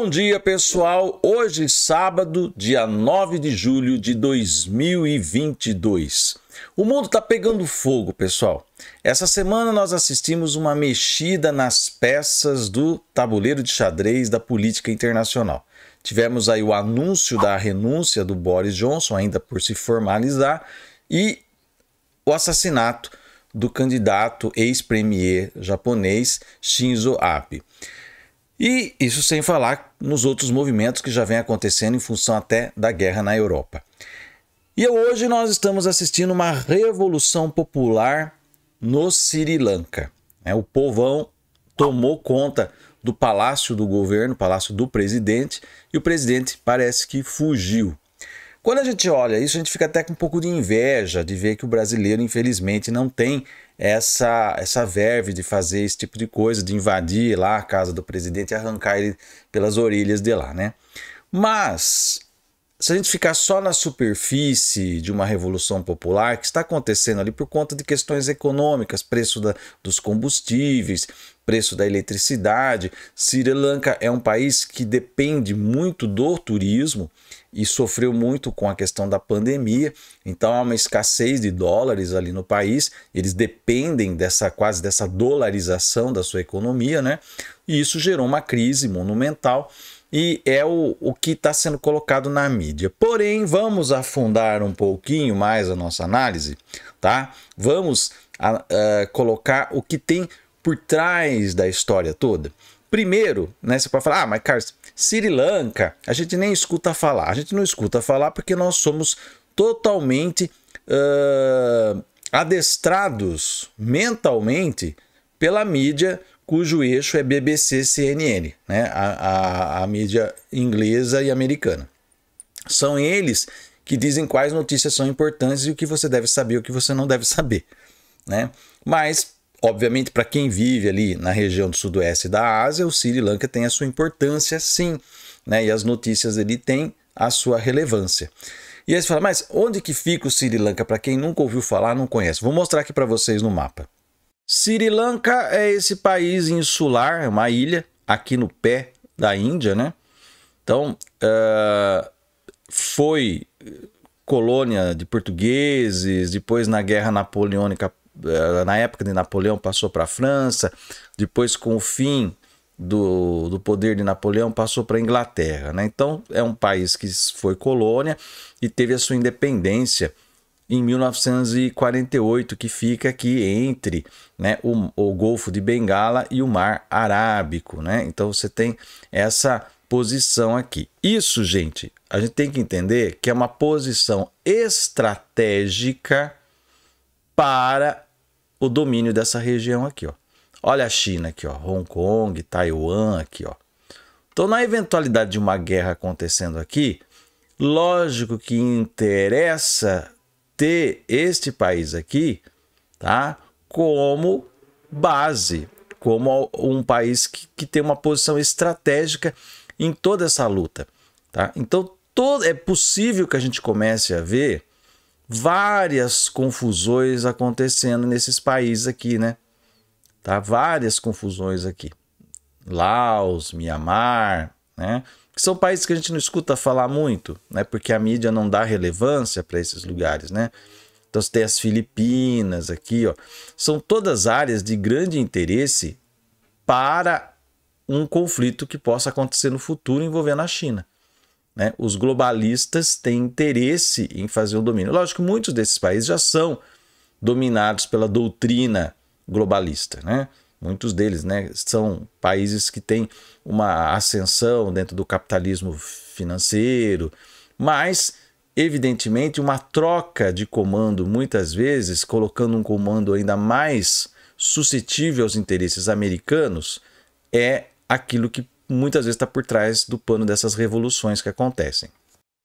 Bom dia, pessoal! Hoje, sábado, dia 9 de julho de 2022. O mundo está pegando fogo, pessoal. Essa semana nós assistimos uma mexida nas peças do tabuleiro de xadrez da política internacional. Tivemos aí o anúncio da renúncia do Boris Johnson, ainda por se formalizar, e o assassinato do candidato ex-premier japonês Shinzo Abe. E isso sem falar nos outros movimentos que já vem acontecendo em função até da guerra na Europa. E hoje nós estamos assistindo uma revolução popular no Sri Lanka. O povão tomou conta do palácio do governo, palácio do presidente, e o presidente parece que fugiu. Quando a gente olha isso, a gente fica até com um pouco de inveja de ver que o brasileiro, infelizmente, não tem essa verve de fazer esse tipo de coisa, de invadir lá a casa do presidente e arrancar ele pelas orelhas de lá, né? Mas, se a gente ficar só na superfície de uma revolução popular que está acontecendo ali por conta de questões econômicas, preço dos combustíveis, preço da eletricidade, Sri Lanka é um país que depende muito do turismo e sofreu muito com a questão da pandemia, então há uma escassez de dólares ali no país, eles dependem quase dessa dolarização da sua economia, né? E isso gerou uma crise monumental e é o que está sendo colocado na mídia. Porém, vamos afundar um pouquinho mais a nossa análise, tá? Vamos colocar o que tem por trás da história toda. Primeiro, né, você pode falar, mas Carlos, Sri Lanka, a gente nem escuta falar. A gente não escuta falar porque nós somos totalmente adestrados mentalmente pela mídia cujo eixo é BBC, CNN, né, a mídia inglesa e americana. São eles que dizem quais notícias são importantes e o que você deve saber e o que você não deve saber, né? Mas obviamente, para quem vive ali na região do sudoeste da Ásia, o Sri Lanka tem a sua importância, sim, né? E as notícias ali têm a sua relevância. E aí você fala, mas onde que fica o Sri Lanka? Para quem nunca ouviu falar, não conhece. Vou mostrar aqui para vocês no mapa. Sri Lanka é esse país insular, é uma ilha aqui no pé da Índia, né? Então, foi colônia de portugueses, depois na Guerra Napoleônica, na época de Napoleão passou para a França, depois com o fim do poder de Napoleão passou para a Inglaterra, né? Então é um país que foi colônia e teve a sua independência em 1948, que fica aqui entre, né, o Golfo de Bengala e o Mar Arábico, né? Então você tem essa posição aqui. Isso, gente, a gente tem que entender que é uma posição estratégica para o domínio dessa região aqui, ó. Olha a China aqui, ó, Hong Kong, Taiwan aqui, ó. Então, na eventualidade de uma guerra acontecendo aqui, lógico que interessa ter este país aqui, tá, como base, como um país que tem uma posição estratégica em toda essa luta, tá? Então, é possível que a gente comece a ver várias confusões acontecendo nesses países aqui, né? Tá? Várias confusões aqui. Laos, Mianmar, né? Que são países que a gente não escuta falar muito, né? Porque a mídia não dá relevância para esses lugares, né? Então você tem as Filipinas aqui, ó. São todas áreas de grande interesse para um conflito que possa acontecer no futuro envolvendo a China. Né? Os globalistas têm interesse em fazer o domínio. Lógico que muitos desses países já são dominados pela doutrina globalista, né? Muitos deles, né, são países que têm uma ascensão dentro do capitalismo financeiro, mas, evidentemente, uma troca de comando, muitas vezes, colocando um comando ainda mais suscetível aos interesses americanos, é aquilo que muitas vezes está por trás do pano dessas revoluções que acontecem.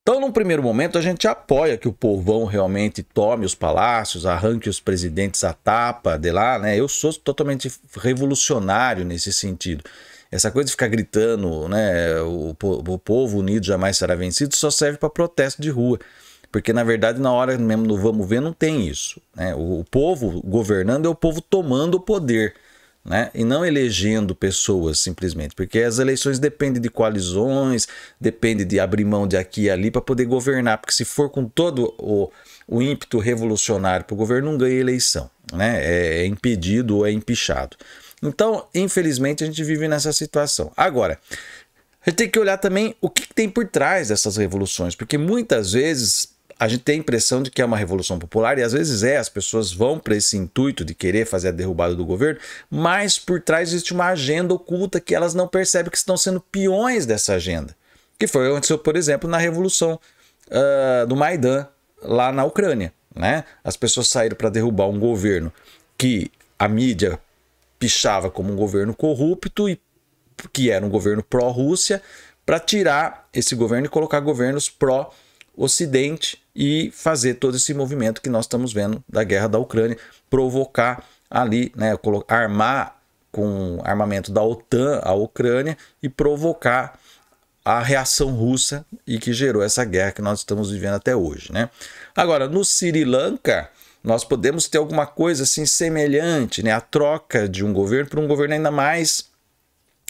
Então, num primeiro momento, a gente apoia que o povão realmente tome os palácios, arranque os presidentes à tapa de lá, né? Eu sou totalmente revolucionário nesse sentido. Essa coisa de ficar gritando, né, o povo unido jamais será vencido, só serve para protesto de rua. Porque, na verdade, na hora mesmo do vamos ver, não tem isso, né? O povo governando é o povo tomando o poder. né? E não elegendo pessoas simplesmente, porque as eleições dependem de coalizões, depende de abrir mão de aqui e ali para poder governar, porque se for com todo o ímpeto revolucionário para o governo, não ganha eleição, né? É impedido ou é empichado. Então, infelizmente, a gente vive nessa situação. Agora, a gente tem que olhar também o que tem por trás dessas revoluções, porque muitas vezes a gente tem a impressão de que é uma revolução popular, e às vezes as pessoas vão para esse intuito de querer fazer a derrubada do governo, mas por trás existe uma agenda oculta que elas não percebem que estão sendo peões dessa agenda. Que foi o que aconteceu, por exemplo, na revolução do Maidan, lá na Ucrânia, né? As pessoas saíram para derrubar um governo que a mídia pichava como um governo corrupto e que era um governo pró-Rússia, para tirar esse governo e colocar governos pró-Ocidente e fazer todo esse movimento que nós estamos vendo da guerra da Ucrânia, provocar ali, né, armar com armamento da OTAN a Ucrânia e provocar a reação russa e que gerou essa guerra que nós estamos vivendo até hoje, né? Agora, no Sri Lanka, nós podemos ter alguma coisa assim semelhante, né? A troca de um governo por um governo ainda mais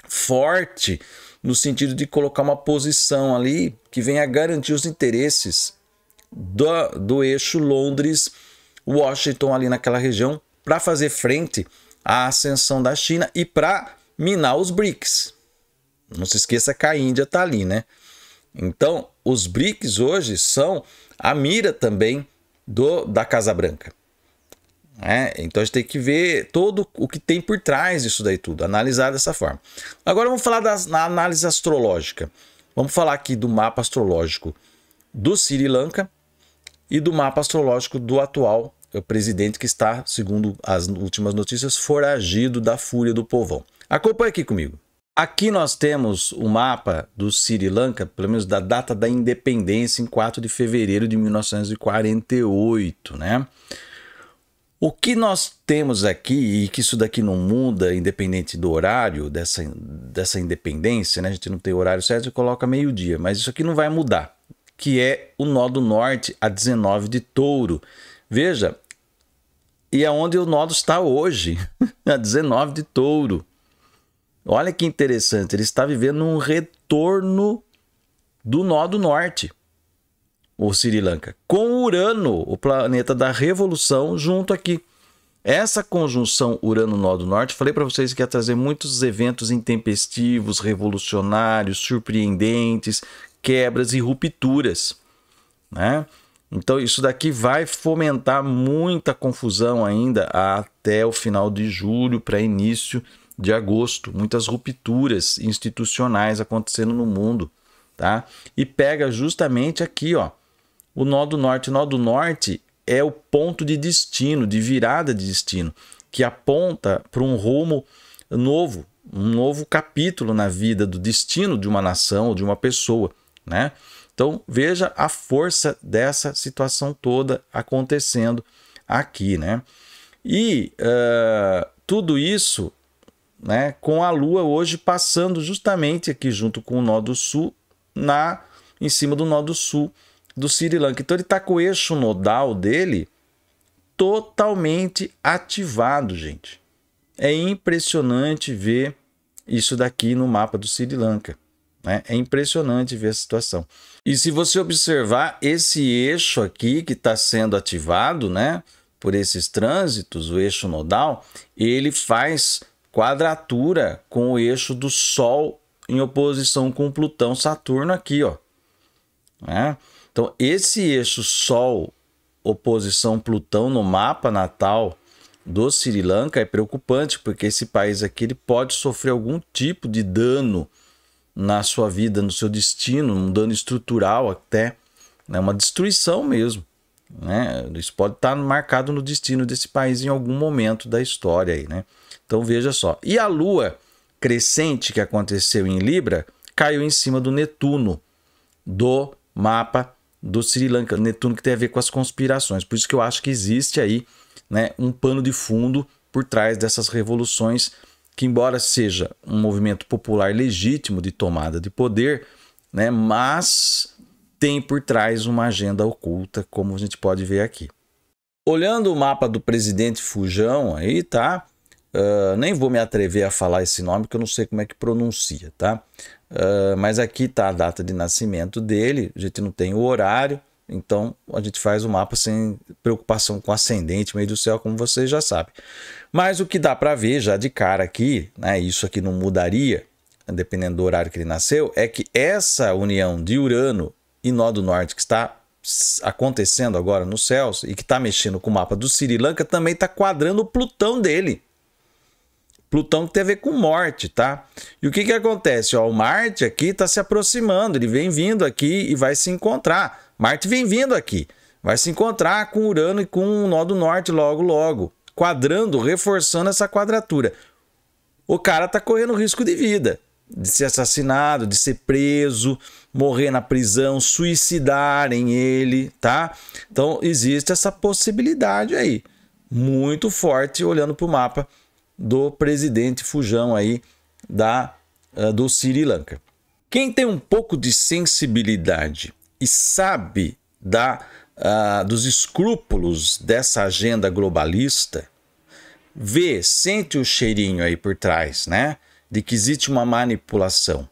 forte, no sentido de colocar uma posição ali que venha garantir os interesses do eixo Londres-Washington ali naquela região, para fazer frente à ascensão da China e para minar os BRICS. Não se esqueça que a Índia está ali, né? Então, os BRICS hoje são a mira também da Casa Branca. Então a gente tem que ver todo o que tem por trás disso daí tudo, analisar dessa forma. Agora vamos falar na análise astrológica. Vamos falar aqui do mapa astrológico do Sri Lanka e do mapa astrológico do atual presidente que está, segundo as últimas notícias, foragido da fúria do povão. Acompanhe aqui comigo. Aqui nós temos o mapa do Sri Lanka, pelo menos da data da independência, em 4 de fevereiro de 1948, né? O que nós temos aqui, e que isso daqui não muda, independente do horário dessa independência, né? A gente não tem horário certo, você coloca meio-dia, mas isso aqui não vai mudar, que é o nó do norte a 19 de touro. Veja, e é onde o nó está hoje, a 19 de touro. Olha que interessante, ele está vivendo um retorno do nó do norte, o Sri Lanka, com Urano, o planeta da revolução, junto aqui. Essa conjunção Urano-nó do norte, falei para vocês que ia trazer muitos eventos intempestivos, revolucionários, surpreendentes, quebras e rupturas, né? Então isso daqui vai fomentar muita confusão ainda até o final de julho para início de agosto, muitas rupturas institucionais acontecendo no mundo, tá? E pega justamente aqui, ó, o nó do norte. O nó do norte é o ponto de destino, de virada de destino, que aponta para um rumo novo, um novo capítulo na vida do destino de uma nação ou de uma pessoa, né? Então veja a força dessa situação toda acontecendo aqui, né? E tudo isso, né, com a Lua hoje passando justamente aqui junto com o nó do sul, em cima do nó do sul do Sri Lanka. Então ele está com o eixo nodal dele totalmente ativado, gente. É impressionante ver isso daqui no mapa do Sri Lanka, né? É impressionante ver a situação. E se você observar esse eixo aqui que está sendo ativado, né, por esses trânsitos, o eixo nodal, ele faz quadratura com o eixo do Sol em oposição com Plutão, Saturno aqui, ó. Então esse eixo Sol oposição Plutão no mapa natal do Sri Lanka é preocupante, porque esse país aqui ele pode sofrer algum tipo de dano na sua vida, no seu destino, um dano estrutural até, né, uma destruição mesmo, né? Isso pode estar marcado no destino desse país em algum momento da história aí, né? Então veja só. E a Lua crescente que aconteceu em Libra caiu em cima do Netuno do mapa do Sri Lanka. Netuno que tem a ver com as conspirações. Por isso que eu acho que existe aí, né, um pano de fundo por trás dessas revoluções que, embora seja um movimento popular legítimo de tomada de poder, né, mas tem por trás uma agenda oculta, como a gente pode ver aqui. Olhando o mapa do presidente Fujão aí, tá? nem vou me atrever a falar esse nome, porque eu não sei como é que pronuncia, tá? Mas aqui tá a data de nascimento dele, a gente não tem o horário, então a gente faz o mapa sem preocupação com ascendente, meio do céu, como vocês já sabem. Mas o que dá para ver já de cara aqui, né, isso aqui não mudaria, dependendo do horário que ele nasceu, é que essa união de Urano e Nó do Norte que está acontecendo agora nos céus e que está mexendo com o mapa do Sri Lanka também está quadrando o Plutão dele. Plutão que tem a ver com morte, tá? E o que acontece? Ó, o Marte aqui está se aproximando, ele vem vindo aqui e vai se encontrar. Marte vem vindo aqui, vai se encontrar com Urano e com o Nó do Norte logo, logo. Quadrando, reforçando essa quadratura. O cara está correndo risco de vida, de ser assassinado, de ser preso, morrer na prisão, suicidarem ele, tá? Então existe essa possibilidade aí, muito forte, olhando para o mapa do presidente fujão aí do Sri Lanka. Quem tem um pouco de sensibilidade e sabe dos escrúpulos dessa agenda globalista, sente o cheirinho aí por trás, né? De que existe uma manipulação.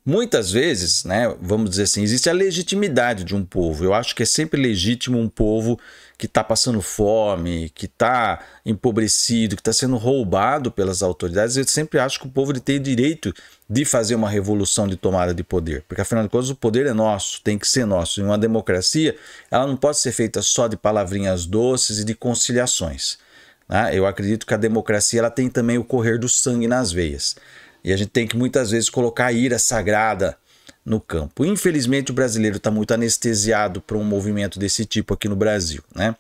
Muitas vezes, né, vamos dizer assim, existe a legitimidade de um povo. Eu acho que é sempre legítimo um povo que está passando fome, que está empobrecido, que está sendo roubado pelas autoridades. Eu sempre acho que o povo ele tem direito de fazer uma revolução de tomada de poder. Porque, afinal de contas, o poder é nosso, tem que ser nosso. E uma democracia, ela não pode ser feita só de palavrinhas doces e de conciliações. Eu acredito que a democracia ela tem também o correr do sangue nas veias. E a gente tem que muitas vezes colocar a ira sagrada no campo. Infelizmente o brasileiro está muito anestesiado por um movimento desse tipo aqui no Brasil, né?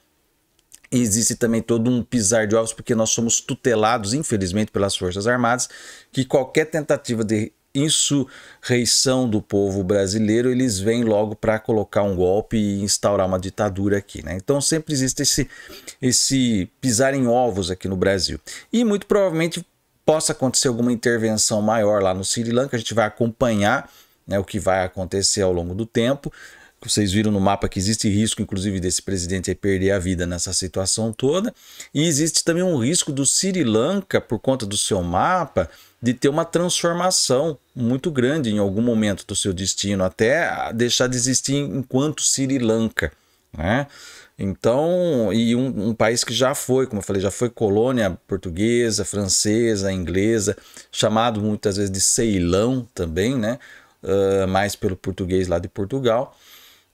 E existe também todo um pisar de ovos porque nós somos tutelados, infelizmente, pelas Forças Armadas, que qualquer tentativa de insurreição do povo brasileiro, eles vêm logo para colocar um golpe e instaurar uma ditadura aqui, né? Então sempre existe esse pisar em ovos aqui no Brasil. E muito provavelmente possa acontecer alguma intervenção maior lá no Sri Lanka, a gente vai acompanhar, né, o que vai acontecer ao longo do tempo. Vocês viram no mapa que existe risco, inclusive, desse presidente aí perder a vida nessa situação toda. E existe também um risco do Sri Lanka, por conta do seu mapa, de ter uma transformação muito grande em algum momento do seu destino, até deixar de existir enquanto Sri Lanka, né? Então, e um país que já foi, como eu falei, já foi colônia portuguesa, francesa, inglesa, chamado muitas vezes de Ceilão também, né? Mais pelo português lá de Portugal.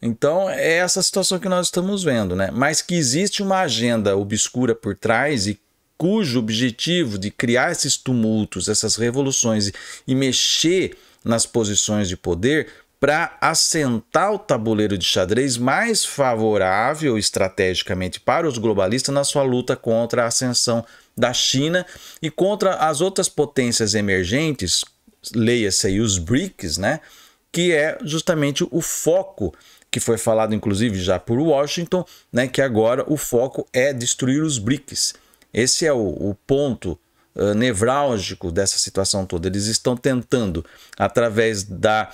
Então, é essa situação que nós estamos vendo, né? Mas que existe uma agenda obscura por trás e cujo objetivo de criar esses tumultos, essas revoluções e mexer nas posições de poder para assentar o tabuleiro de xadrez mais favorável estrategicamente para os globalistas na sua luta contra a ascensão da China e contra as outras potências emergentes, leia-se aí os BRICS, né? Que é justamente o foco que foi falado inclusive já por Washington, né? Que agora o foco é destruir os BRICS. Esse é o ponto nevrálgico dessa situação toda. Eles estão tentando, através da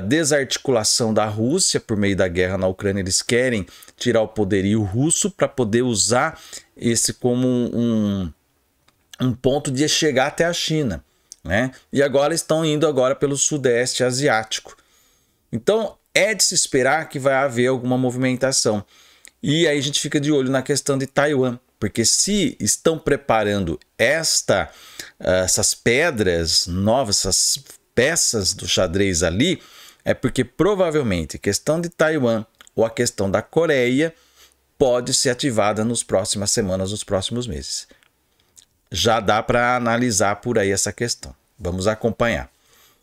desarticulação da Rússia por meio da guerra na Ucrânia, eles querem tirar o poderio russo para poder usar esse como um ponto de chegar até a China, né? E agora estão indo agora pelo Sudeste Asiático. Então é de se esperar que vai haver alguma movimentação. E aí a gente fica de olho na questão de Taiwan, porque se estão preparando essas pedras novas, essas peças do xadrez ali, é porque provavelmente a questão de Taiwan ou a questão da Coreia pode ser ativada nas próximas semanas, nos próximos meses. Já dá para analisar por aí essa questão. Vamos acompanhar.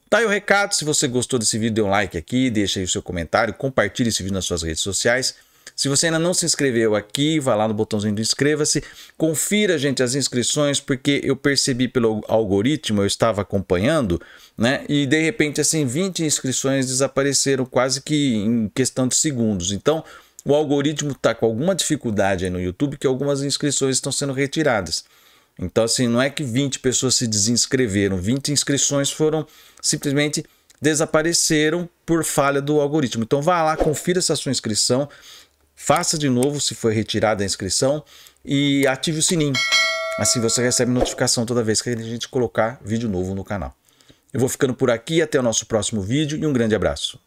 Tá aí o recado. Se você gostou desse vídeo, dê um like aqui, deixa aí o seu comentário, compartilhe esse vídeo nas suas redes sociais. Se você ainda não se inscreveu aqui, vá lá no botãozinho do inscreva-se, confira, gente, as inscrições, porque eu percebi pelo algoritmo, eu estava acompanhando, né? E de repente, assim, 20 inscrições desapareceram quase que em questão de segundos. Então, o algoritmo está com alguma dificuldade aí no YouTube, que algumas inscrições estão sendo retiradas. Então, assim, não é que 20 pessoas se desinscreveram, 20 inscrições foram simplesmente desapareceram por falha do algoritmo. Então, vá lá, confira essa sua inscrição, faça de novo se foi retirada a inscrição e ative o sininho. Assim você recebe notificação toda vez que a gente colocar vídeo novo no canal. Eu vou ficando por aqui, até o nosso próximo vídeo e um grande abraço.